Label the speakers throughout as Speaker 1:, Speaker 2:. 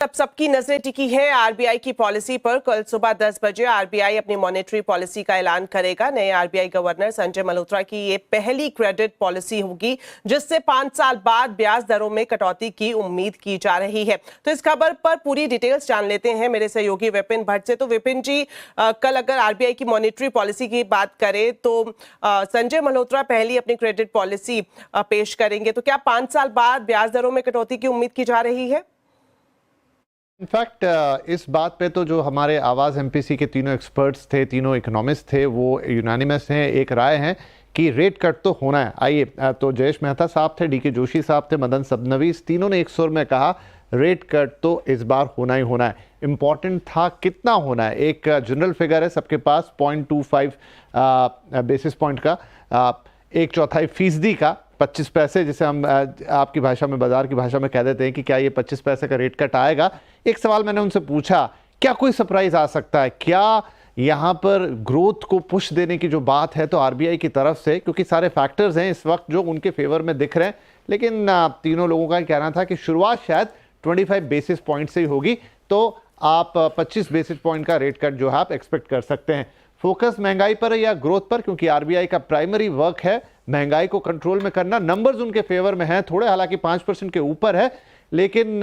Speaker 1: अब सबकी नजरें टिकी है आरबीआई की पॉलिसी पर। कल सुबह 10 बजे आरबीआई अपनी मॉनेटरी पॉलिसी का ऐलान करेगा। नए आरबीआई गवर्नर संजय मल्होत्रा की ये पहली क्रेडिट पॉलिसी होगी जिससे 5 साल बाद ब्याज दरों में कटौती की उम्मीद की जा रही है। तो इस खबर पर पूरी डिटेल्स जान लेते हैं मेरे सहयोगी विपिन भट्ट से। तो विपिन जी, कल अगर आरबीआई की मॉनेटरी पॉलिसी की बात करें तो संजय मल्होत्रा पहली अपनी क्रेडिट पॉलिसी पेश करेंगे, तो क्या 5 साल बाद ब्याज दरों में कटौती की उम्मीद की जा रही है?
Speaker 2: इनफैक्ट इस बात पे तो जो हमारे आवाज़ एमपीसी के तीनों एक्सपर्ट्स थे, तीनों इकोनॉमिस्ट थे, वो यूनानिमस हैं, एक राय है कि रेट कट तो होना है। आइए, तो जयेश मेहता साहब थे, डीके जोशी साहब थे, मदन सबनवीस, तीनों ने एक सुर में कहा रेट कट तो इस बार होना ही होना है। इम्पॉर्टेंट था कितना होना है। एक जनरल फिगर है सबके पास 0.25 बेसिस पॉइंट का, 1/4% का 25 पैसे, जिसे हम आपकी भाषा में, बाजार की भाषा में कह देते हैं कि क्या ये 25 पैसे का रेट कट आएगा। एक सवाल मैंने उनसे पूछा, क्या कोई सरप्राइज आ सकता है, क्या यहाँ पर ग्रोथ को पुश देने की जो बात है तो आरबीआई की तरफ से, क्योंकि सारे फैक्टर्स हैं इस वक्त जो उनके फेवर में दिख रहे हैं, लेकिन तीनों लोगों का कहना था कि शुरुआत शायद 25 बेसिस पॉइंट से ही होगी, तो आप 25 बेसिस पॉइंट का रेट कट जो है आप एक्सपेक्ट कर सकते हैं। फोकस महंगाई पर या ग्रोथ पर, क्योंकि आरबीआई का प्राइमरी वर्क है महंगाई को कंट्रोल में करना। नंबर्स उनके फेवर में हैं थोड़े, हालांकि 5% के ऊपर है, लेकिन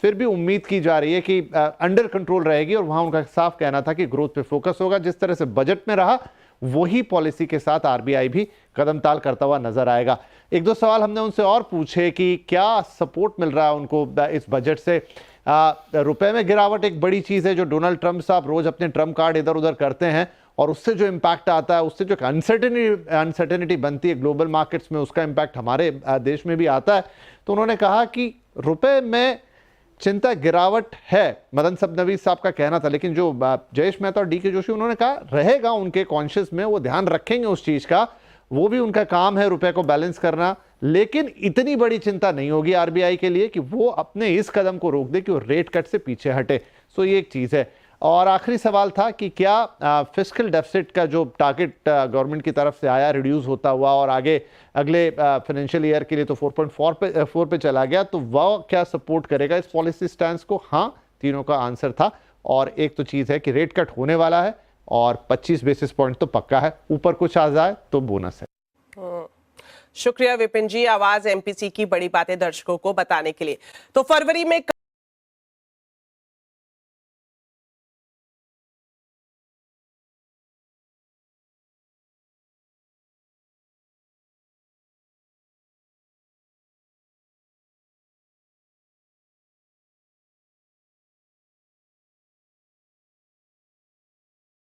Speaker 2: फिर भी उम्मीद की जा रही है कि अंडर कंट्रोल रहेगी, और वहां उनका साफ कहना था कि ग्रोथ पे फोकस होगा। जिस तरह से बजट में रहा वही पॉलिसी के साथ आरबीआई भी कदम ताल करता हुआ नजर आएगा। एक दो सवाल हमने उनसे और पूछे कि क्या सपोर्ट मिल रहा है उनको इस बजट से। रुपए में गिरावट एक बड़ी चीज है, जो डोनाल्ड ट्रंप साहब रोज अपने ट्रम्प कार्ड इधर उधर करते हैं, और उससे जो इम्पैक्ट आता है, उससे जो अनसर्टेनिटी बनती है ग्लोबल मार्केट्स में, उसका इम्पैक्ट हमारे देश में भी आता है। तो उन्होंने कहा कि रुपए में चिंता गिरावट है, मदन सबनवीस साहब का कहना था, लेकिन जो जयेश मेहता और डीके जोशी उन्होंने कहा रहेगा उनके कॉन्शियस में, वो ध्यान रखेंगे उस चीज का, वो भी उनका काम है रुपए को बैलेंस करना, लेकिन इतनी बड़ी चिंता नहीं होगी आरबीआई के लिए कि वो अपने इस कदम को रोक दे कि वो रेट कट से पीछे हटे। सो ये एक चीज है। और आखिरी सवाल था कि क्या फिस्कल डेफिसिट का जो टारगेट गवर्नमेंट की तरफ से आया रिड्यूस होता हुआ और आगे अगले फाइनेंशियल ईयर के लिए तो 4.4 पे चला गया, तो वह क्या सपोर्ट करेगा इस पॉलिसी स्टैंड को? हाँ, तीनों का आंसर था। और एक तो चीज है कि रेट कट होने वाला है और 25 बेसिस पॉइंट तो पक्का है, ऊपर कुछ आ जाए तो बोनस है।
Speaker 1: शुक्रिया विपिन जी, आवाज एमपीसी की बड़ी बातें दर्शकों को बताने के लिए। तो फरवरी में